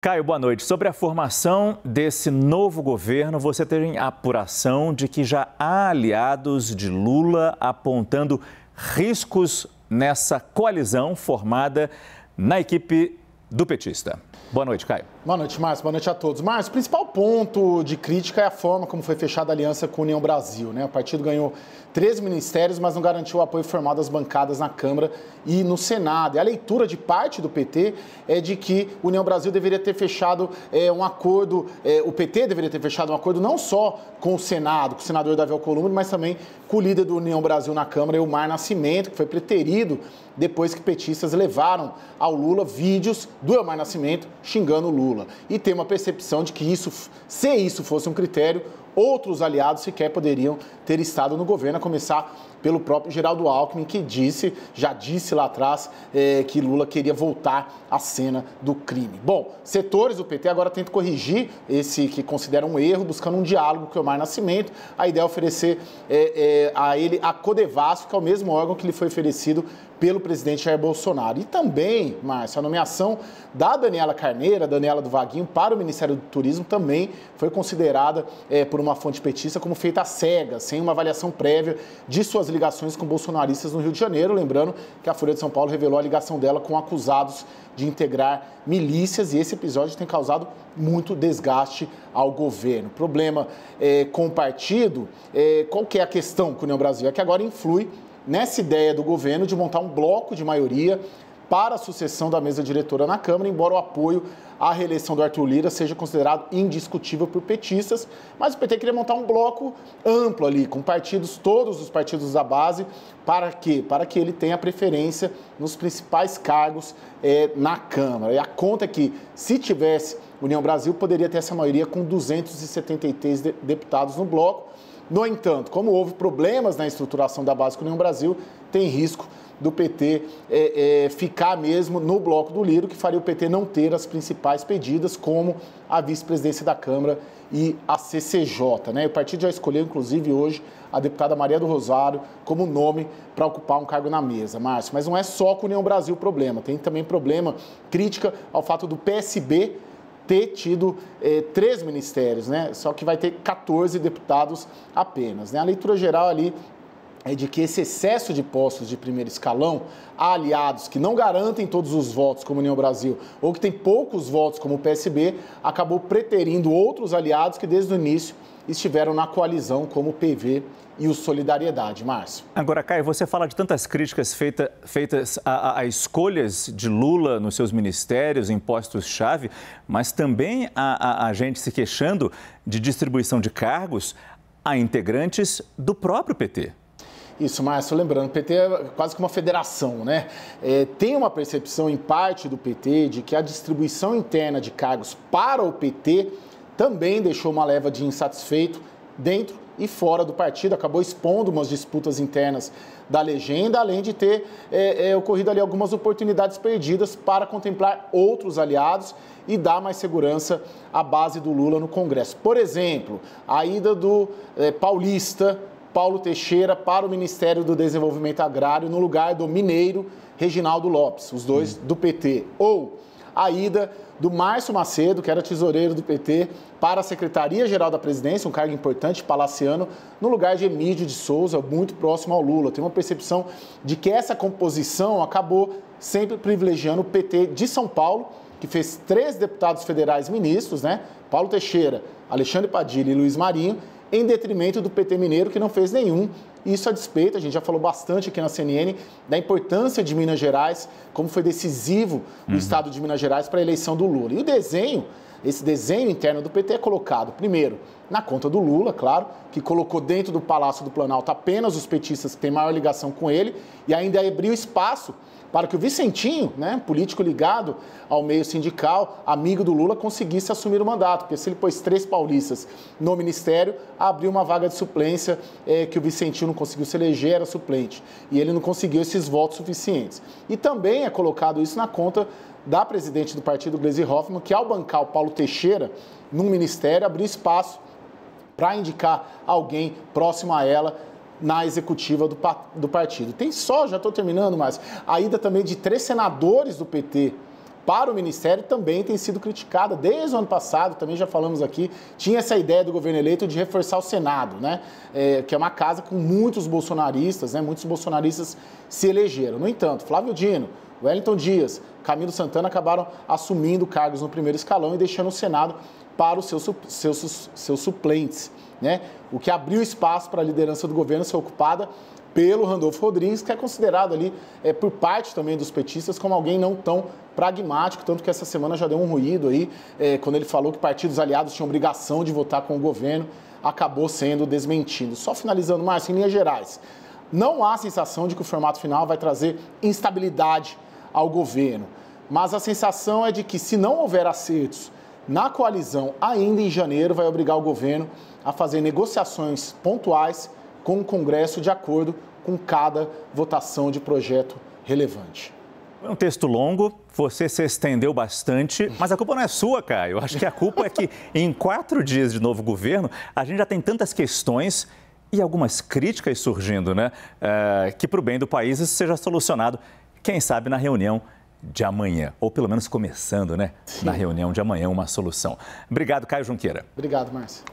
Caio, boa noite. Sobre a formação desse novo governo, você tem a apuração de que já há aliados de Lula apontando riscos nessa coalizão formada na equipe do petista. Boa noite, Caio. Boa noite, Márcio. Boa noite a todos. Márcio, o principal ponto de crítica é a forma como foi fechada a aliança com a União Brasil, né? O partido ganhou 13 ministérios, mas não garantiu o apoio formal das bancadas na Câmara e no Senado. E a leitura de parte do PT é de que a União Brasil deveria ter fechado um acordo, o PT deveria ter fechado um acordo não só com o Senado, com o senador Davi Alcolumbre, mas também com o líder do União Brasil na Câmara, Elmar Nascimento, que foi preterido depois que petistas levaram ao Lula vídeos do Elmar Nascimento xingando o Lula. E tem uma percepção de que se isso fosse um critério, outros aliados sequer poderiam ter estado no governo, a começar pelo próprio Geraldo Alckmin, que já disse lá atrás que Lula queria voltar à cena do crime. Bom, setores do PT agora tentam corrigir esse que consideram um erro, buscando um diálogo com o Elmar Nascimento. A ideia é oferecer a ele a Codevasf, que é o mesmo órgão que lhe foi oferecido pelo presidente Jair Bolsonaro. E também, Márcio, a nomeação da Daniela Carneiro, a Daniela do Vaguinho, para o Ministério do Turismo também foi considerada por uma fonte petista como feita às cegas, sem uma avaliação prévia de suas ligações com bolsonaristas no Rio de Janeiro. Lembrando que a Folha de São Paulo revelou a ligação dela com acusados de integrar milícias, e esse episódio tem causado muito desgaste ao governo. Problema com o partido, qual que é a questão com a União Brasil? É que agora influi nessa ideia do governo de montar um bloco de maioria para a sucessão da mesa diretora na Câmara, embora o apoio à reeleição do Arthur Lira seja considerado indiscutível por petistas, mas o PT queria montar um bloco amplo ali, com todos os partidos da base, para quê? Para que ele tenha preferência nos principais cargos na Câmara. E a conta é que, se tivesse União Brasil, poderia ter essa maioria com 273 deputados no bloco. No entanto, como houve problemas na estruturação da base com a União Brasil, tem risco do PT ficar mesmo no bloco do Lira, que faria o PT não ter as principais pedidas, como a vice-presidência da Câmara e a CCJ, né? O partido já escolheu, inclusive, hoje, a deputada Maria do Rosário como nome para ocupar um cargo na mesa, Márcio. Mas não é só com a União Brasil o problema, tem também crítica ao fato do PSB ter tido 3 ministérios, né? Só que vai ter 14 deputados apenas, né? A leitura geral ali é de que esse excesso de postos de primeiro escalão a aliados que não garantem todos os votos, como a União Brasil, ou que tem poucos votos, como o PSB, acabou preterindo outros aliados que desde o início estiveram na coalizão, como o PV e o Solidariedade. Márcio. Agora, Caio, você fala de tantas críticas feitas a escolhas de Lula nos seus ministérios, em postos-chave, mas também a gente se queixando de distribuição de cargos a integrantes do próprio PT. Isso, Márcio, lembrando, o PT é quase que uma federação, né? Tem uma percepção em parte do PT de que a distribuição interna de cargos para o PT também deixou uma leva de insatisfeito dentro e fora do partido, acabou expondo umas disputas internas da legenda, além de ter ocorrido ali algumas oportunidades perdidas para contemplar outros aliados e dar mais segurança à base do Lula no Congresso. Por exemplo, a ida do paulista Paulo Teixeira para o Ministério do Desenvolvimento Agrário no lugar do mineiro Reginaldo Lopes, os dois do PT. Ou a ida do Márcio Macedo, que era tesoureiro do PT, para a Secretaria-Geral da Presidência, um cargo importante, palaciano, no lugar de Emílio de Souza, muito próximo ao Lula. Tem uma percepção de que essa composição acabou sempre privilegiando o PT de São Paulo, que fez 3 deputados federais ministros, né? Paulo Teixeira, Alexandre Padilha e Luiz Marinho, em detrimento do PT mineiro, que não fez nenhum. Isso a despeito, a gente já falou bastante aqui na CNN, da importância de Minas Gerais, como foi decisivo o estado de Minas Gerais para a eleição do Lula. E esse desenho interno do PT é colocado, primeiro, na conta do Lula, claro, que colocou dentro do Palácio do Planalto apenas os petistas que têm maior ligação com ele, e ainda abriu espaço para que o Vicentinho, né, político ligado ao meio sindical, amigo do Lula, conseguisse assumir o mandato. Porque se ele pôs 3 paulistas no ministério, abriu uma vaga de suplência que o Vicentinho não conseguiu se eleger, era suplente. E ele não conseguiu esses votos suficientes. E também é colocado isso na conta da presidente do partido, Gleisi Hoffmann, que ao bancar o Paulo Teixeira num ministério, abriu espaço para indicar alguém próximo a ela na executiva do partido. Tem só, já estou terminando, mas a ida também de 3 senadores do PT para o Ministério também tem sido criticada desde o ano passado, também já falamos aqui, tinha essa ideia do governo eleito de reforçar o Senado, né? Que é uma casa com muitos bolsonaristas, né? Muitos bolsonaristas se elegeram. No entanto, Flávio Dino, Wellington Dias, Camilo Santana acabaram assumindo cargos no primeiro escalão e deixando o Senado para os seus suplentes, né? O que abriu espaço para a liderança do governo ser ocupada pelo Randolfo Rodrigues, que é considerado ali, por parte também dos petistas, como alguém não tão pragmático, tanto que essa semana já deu um ruído aí, quando ele falou que partidos aliados tinham obrigação de votar com o governo, acabou sendo desmentido. Só finalizando, Márcio, em linhas gerais, não há sensação de que o formato final vai trazer instabilidade ao governo, mas a sensação é de que, se não houver acertos na coalizão ainda em janeiro, vai obrigar o governo a fazer negociações pontuais com o Congresso de acordo com cada votação de projeto relevante. Foi um texto longo, você se estendeu bastante, mas a culpa não é sua, Caio. Eu acho que a culpa é que em 4 dias de novo governo, a gente já tem tantas questões e algumas críticas surgindo, né? Que para o bem do país isso seja solucionado, quem sabe na reunião de amanhã, ou pelo menos começando, né? Sim. Na reunião de amanhã, uma solução. Obrigado, Caio Junqueira. Obrigado, Márcio.